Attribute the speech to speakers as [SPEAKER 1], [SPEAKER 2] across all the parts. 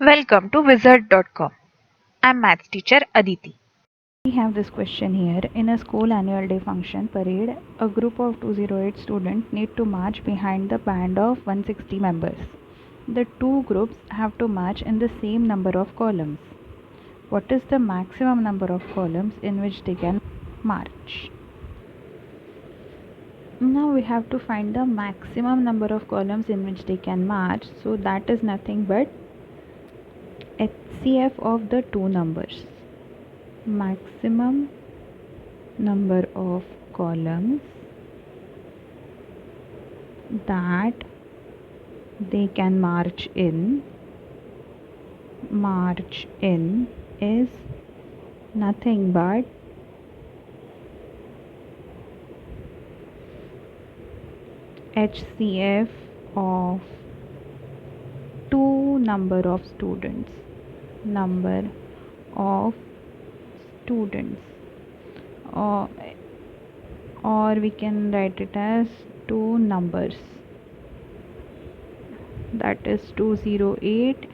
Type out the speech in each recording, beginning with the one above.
[SPEAKER 1] Welcome to Wizard.com. I'm maths teacher Aditi.
[SPEAKER 2] We have this question here. In a school annual day function parade, a group of 208 students need to march behind the band of 160 members. The two groups have to march in the same number of columns. What is the maximum number of columns in which they can march? Now we have to find the maximum number of columns in which they can march. So that is nothing but HCF of the two numbers. Maximum number of columns that they can march in is nothing but HCF of two number of students or, or we can write it as two numbers, that is 208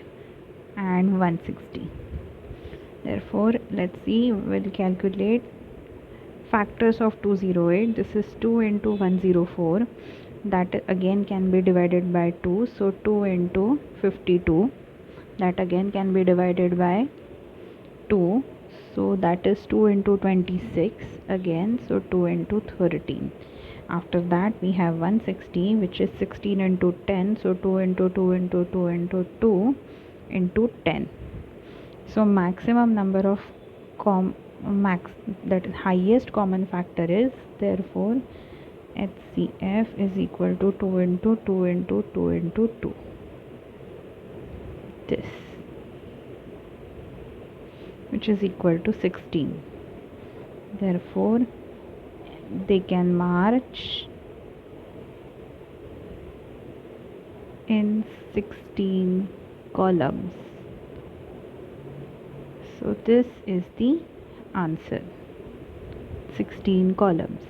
[SPEAKER 2] and 160. Therefore, let's see, we'll calculate factors of 208. This is 2 into 104, that again can be divided by 2, so 2 into 52, that again can be divided by 2, so that is 2 into 26 again, so 2 into 13. After that we have 160, which is 16 into 10, so 2 into 2 into 2 into 2 into 10. So maximum number of that is highest common factor is, therefore HCF is equal to 2 into 2 into 2 into 2, this, which is equal to 16. Therefore they can march in 16 columns. So this is the answer, 16 columns.